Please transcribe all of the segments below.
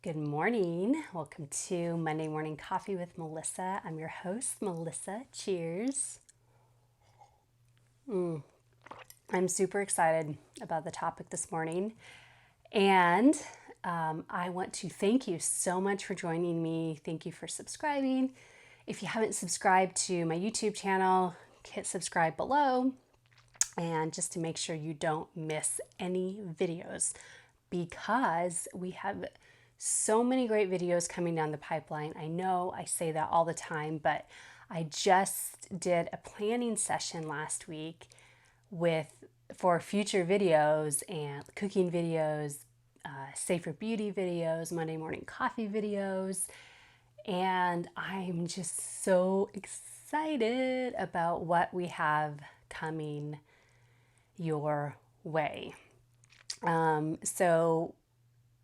Good morning. Welcome to Monday Morning Coffee with Melissa. I'm your host, Melissa. Cheers. I'm super excited about the topic this morning. And I want to thank you so much for joining me. Thank you for subscribing. If you haven't subscribed to my YouTube channel, hit subscribe below. And just to make sure you don't miss any videos, because we have so many great videos coming down the pipeline. I know I say that all the time, but I just did a planning session last week for future videos and cooking videos, safer beauty videos, Monday morning coffee videos, and I'm just so excited about what we have coming your way. So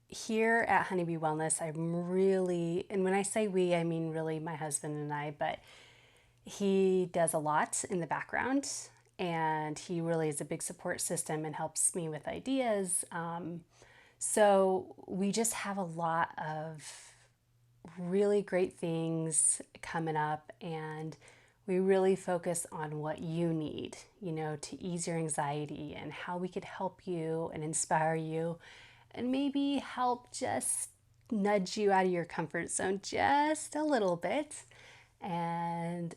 here at Honeybee Wellness, I'm really, and when I say we, I mean really my husband and I, but he does a lot in the background and he really is a big support system and helps me with ideas. So we just have a lot of really great things coming up, and we really focus on what you need, to ease your anxiety and how we could help you and inspire you and maybe help just nudge you out of your comfort zone just a little bit. And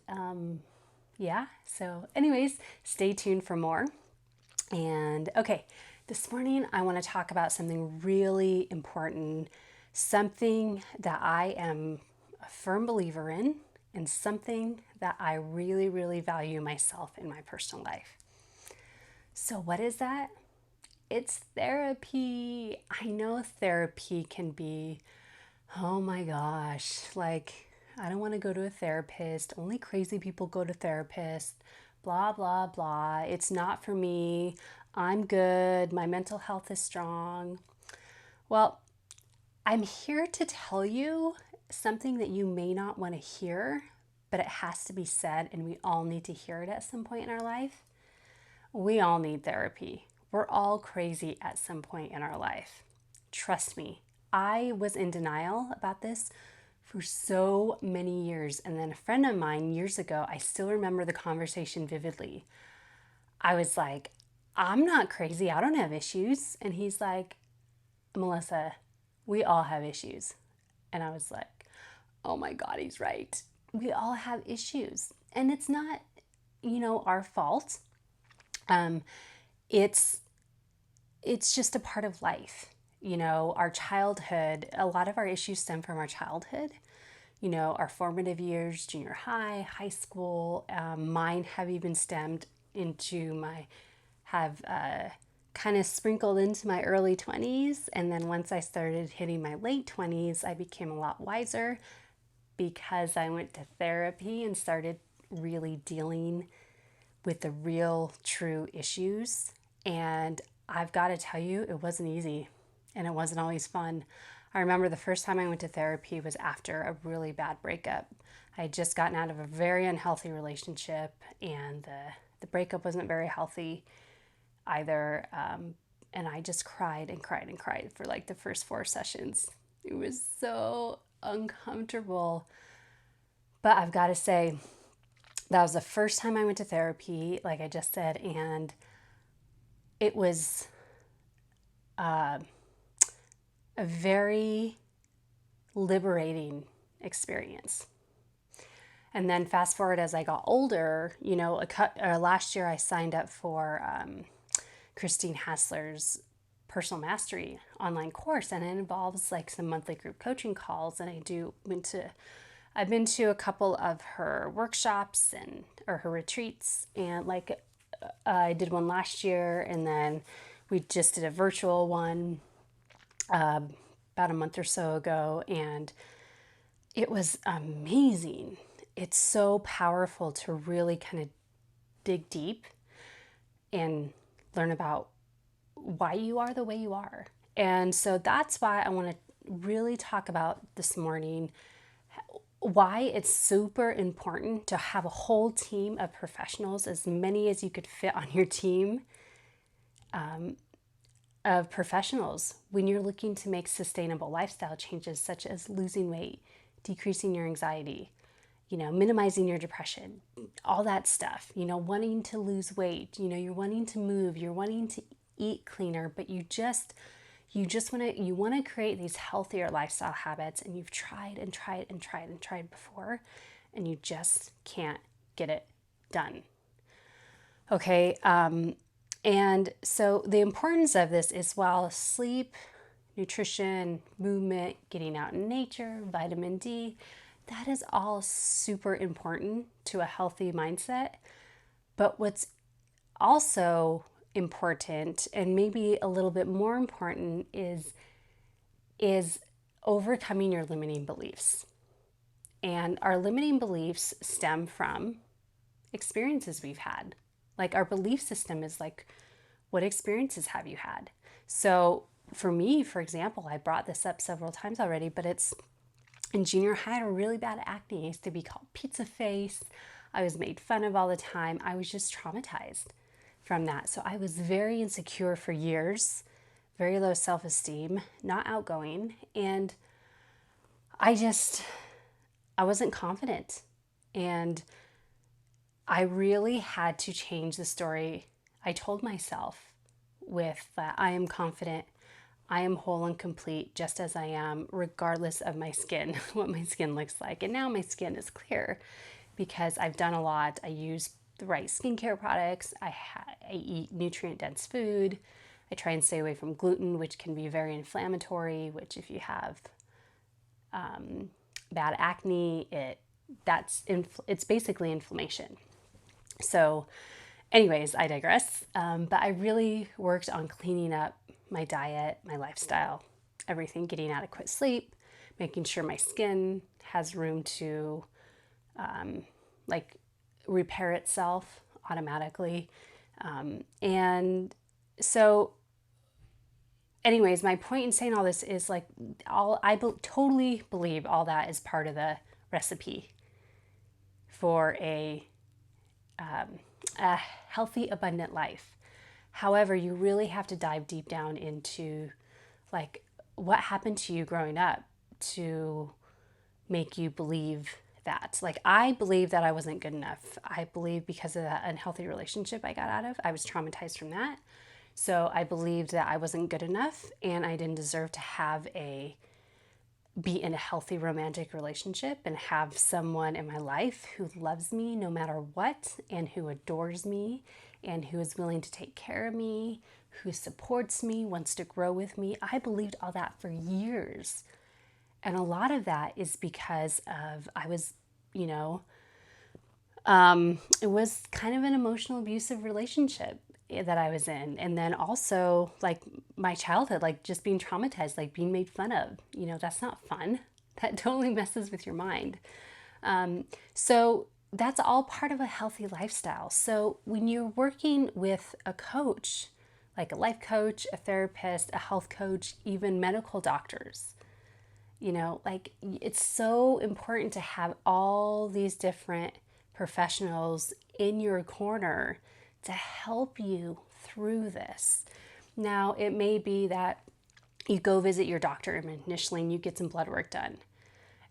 yeah, so, anyways, stay tuned for more. And okay, this morning I want to talk about something really important, something that I am a firm believer in, and something that I really, really value myself in my personal life. So, what is that? It's therapy. I know therapy can be, oh my gosh, like, I don't want to go to a therapist. Only crazy people go to therapists. Blah, blah, blah. It's not for me. I'm good. My mental health is strong. Well, I'm here to tell you something that you may not want to hear, but it has to be said, and we all need to hear it at some point in our life. We all need therapy. We're all crazy at some point in our life. Trust me, I was in denial about this for so many years. And then a friend of mine years ago, I still remember the conversation vividly. I was like, I'm not crazy. I don't have issues. And he's like, Melissa, we all have issues. And I was like, oh my God, he's right. We all have issues. And it's not, our fault. Um, it's it's just a part of life. Our childhood, a lot of our issues stem from our childhood. Our formative years, junior high, high school. Mine have even stemmed into have kind of sprinkled into my early 20s. And then once I started hitting my late 20s, I became a lot wiser because I went to therapy and started really dealing with the real, true issues. And I've got to tell you, it wasn't easy and it wasn't always fun. I remember the first time I went to therapy was after a really bad breakup. I had just gotten out of a very unhealthy relationship, and the breakup wasn't very healthy either. And I just cried and cried and cried for like the first 4 sessions. It was so uncomfortable. But I've got to say, that was the first time I went to therapy, like I just said, and it was a very liberating experience. And then fast forward as I got older, last year I signed up for Christine Hassler's personal mastery online course, and it involves like some monthly group coaching calls. And I've been to a couple of her workshops or her retreats, and like I did one last year, and then we just did a virtual one about a month or so ago, and it was amazing. It's so powerful to really kind of dig deep and learn about why you are the way you are. And so that's why I want to really talk about this morning why it's super important to have a whole team of professionals, as many as you could fit on your team, of professionals when you're looking to make sustainable lifestyle changes, such as losing weight, decreasing your anxiety, minimizing your depression, all that stuff, wanting to lose weight, you're wanting to move, you're wanting to eat cleaner, but you want to create these healthier lifestyle habits, and you've tried and tried and tried and tried before, and you just can't get it done. Okay. And so the importance of this is, while sleep, nutrition, movement, getting out in nature, vitamin D, that is all super important to a healthy mindset. But what's also important, and maybe a little bit more important, is overcoming your limiting beliefs. And our limiting beliefs stem from experiences we've had. Like, our belief system is like, what experiences have you had? So for me, for example, I brought this up several times already, but it's in junior high, I had a really bad acne. I used to be called pizza face. I was made fun of all the time. I was just traumatized from that. So I was very insecure for years, very low self-esteem, not outgoing. And I wasn't confident. And I really had to change the story I told myself with that I am confident, I am whole and complete just as I am, regardless of my skin, what my skin looks like. And now my skin is clear because I've done a lot. I use the right skincare products. I eat nutrient-dense food. I try and stay away from gluten, which can be very inflammatory, which if you have bad acne, it's basically inflammation. So anyways, I digress. But I really worked on cleaning up my diet, my lifestyle, everything, getting adequate sleep, making sure my skin has room to repair itself automatically. And so anyways, my point in saying all this is like, totally believe all that is part of the recipe for a healthy, abundant life. However, you really have to dive deep down into like what happened to you growing up to make you believe that. Like, I believed that I wasn't good enough. I believe because of that unhealthy relationship I got out of, I was traumatized from that. So I believed that I wasn't good enough and I didn't deserve to be in a healthy romantic relationship and have someone in my life who loves me no matter what, and who adores me, and who is willing to take care of me, who supports me, wants to grow with me. I believed all that for years. And a lot of that is because of, it was kind of an emotional abusive relationship that I was in. And then also like my childhood, like just being traumatized, like being made fun of, that's not fun. That totally messes with your mind. So that's all part of a healthy lifestyle. So when you're working with a coach, like a life coach, a therapist, a health coach, even medical doctors, it's so important to have all these different professionals in your corner to help you through this. Now, it may be that you go visit your doctor initially and you get some blood work done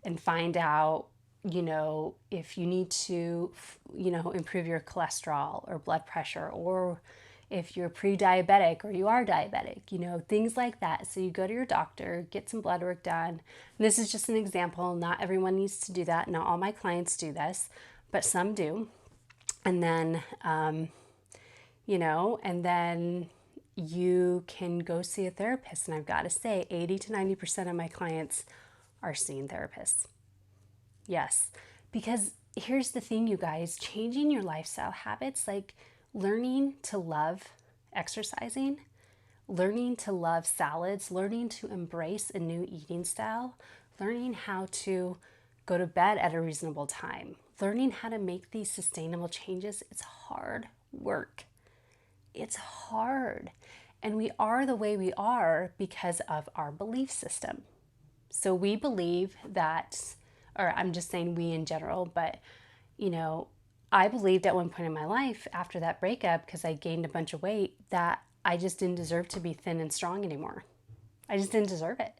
and find out, if you need to, improve your cholesterol or blood pressure, or if you're pre-diabetic or you are diabetic, things like that. So you go to your doctor, get some blood work done. And this is just an example. Not everyone needs to do that. Not all my clients do this, but some do. And then, and then you can go see a therapist. And I've got to say, 80 to 90% of my clients are seeing therapists. Yes, because here's the thing, you guys, changing your lifestyle habits, like learning to love exercising, learning to love salads, learning to embrace a new eating style, learning how to go to bed at a reasonable time, learning how to make these sustainable changes. It's hard work. It's hard. And we are the way we are because of our belief system. So we believe that, or I'm just saying we in general, but I believed at one point in my life after that breakup, because I gained a bunch of weight, that I just didn't deserve to be thin and strong anymore. I just didn't deserve it.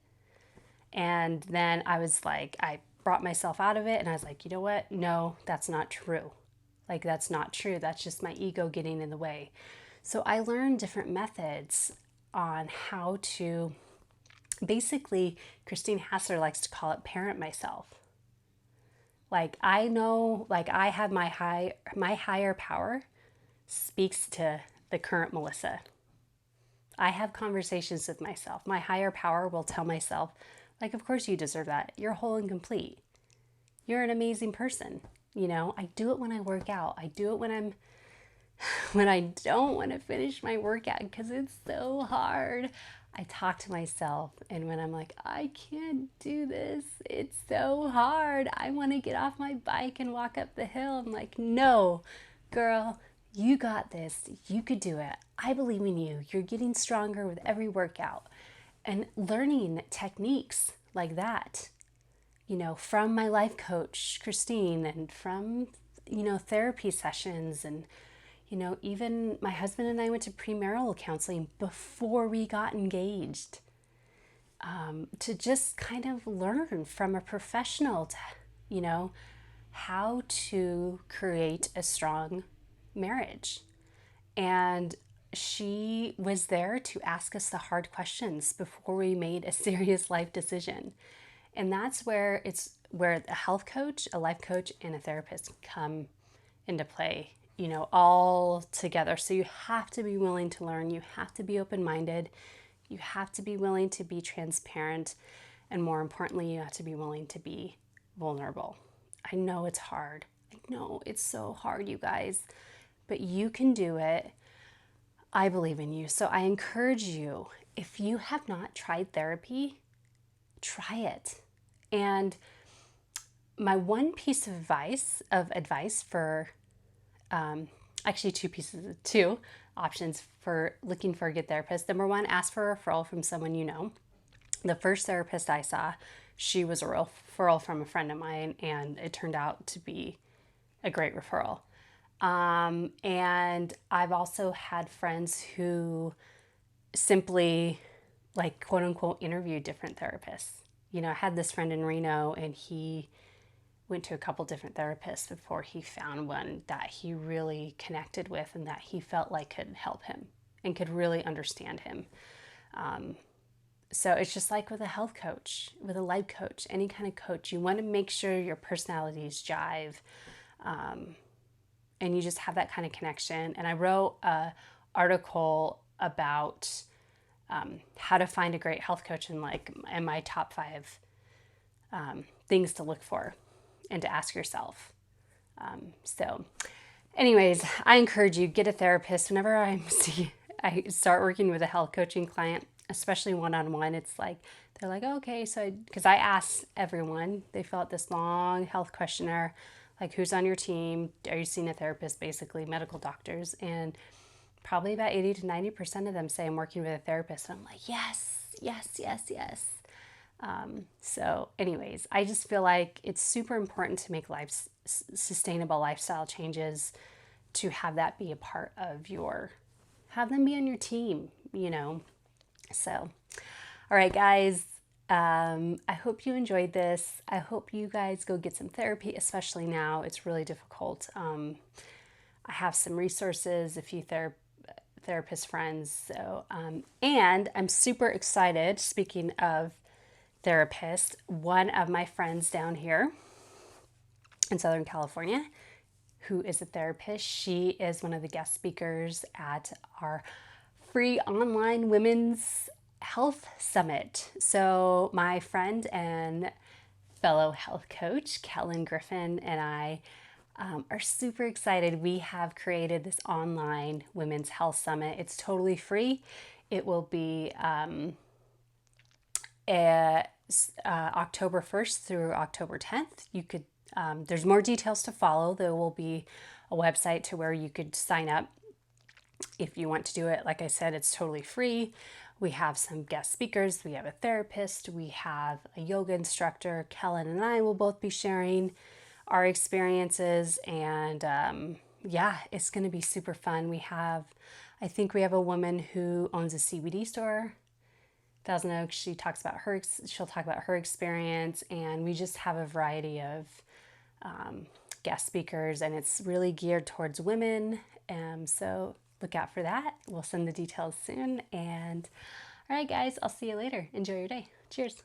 And then I was like, I brought myself out of it and I was like, you know what? No, that's not true. Like, that's not true. That's just my ego getting in the way. So I learned different methods on how to basically, Christine Hassler likes to call it parent myself. Like, I know, like, I have my higher power speaks to the current Melissa. I have conversations with myself. My higher power will tell myself, like, of course you deserve that. You're whole and complete. You're an amazing person. You know, I do it when I work out. I do it when I don't want to finish my workout because it's so hard. I talk to myself, and when I'm like, I can't do this, it's so hard. I want to get off my bike and walk up the hill. I'm like, no, girl, you got this. You could do it. I believe in you. You're getting stronger with every workout. And learning techniques like that, you know, from my life coach, Christine, and from, you know, therapy sessions. And, you know, even my husband and I went to premarital counseling before we got engaged, to just kind of learn from a professional, to, you know, how to create a strong marriage. And she was there to ask us the hard questions before we made a serious life decision. And that's where a health coach, a life coach, and a therapist come into play, you know, all together. So you have to be willing to learn. You have to be open-minded. You have to be willing to be transparent. And more importantly, you have to be willing to be vulnerable. I know it's hard. I know it's so hard, you guys, but you can do it. I believe in you. So I encourage you, if you have not tried therapy, try it. And my one piece of advice for, actually two options for looking for a good therapist. Number one, ask for a referral from someone you know. The first therapist I saw, she was a referral from a friend of mine, and it turned out to be a great referral. And I've also had friends who simply, like, quote unquote, interviewed different therapists. You know, I had this friend in Reno, and he went to a couple different therapists before he found one that he really connected with and that he felt like could help him and could really understand him. So it's just like with a health coach, with a life coach, any kind of coach, you want to make sure your personalities jive, and you just have that kind of connection. And I wrote an article about how to find a great health coach, and my top 5 things to look for and to ask yourself. So anyways, I encourage you, get a therapist. Whenever I start working with a health coaching client, especially one-on-one, it's like, they're like, oh, okay, so because I asked everyone, they fill out this long health questionnaire, like, who's on your team? Are you seeing a therapist? Basically, medical doctors. And probably about 80 to 90% of them say I'm working with a therapist. And I'm like, yes, yes, yes, yes. So anyways, I just feel like it's super important to make sustainable lifestyle changes, to have that be a part of have them be on your team, you know. So, all right, guys, I hope you enjoyed this. I hope you guys go get some therapy, especially now. It's really difficult. I have some resources, a few therapist friends. So, and I'm super excited, speaking of therapists, one of my friends down here in Southern California, who is a therapist, she is one of the guest speakers at our free online women's health summit. So my friend and fellow health coach, Kellen Griffin, and I are super excited. We have created this online women's health summit. It's totally free. It will be October 1st through October 10th. You could, there's more details to follow. There will be a website to where you could sign up if you want to do it. Like I said, it's totally free. We have some guest speakers. We have a therapist. We have a yoga instructor. Kellen and I will both be sharing our experiences. And yeah, it's going to be super fun. We have I think we have a woman who owns a CBD store, Thousand Oaks. She'll talk about her experience, and we just have a variety of guest speakers, and it's really geared towards women. So look out for that. We'll send the details soon. And all right, guys, I'll see you later. Enjoy your day. Cheers.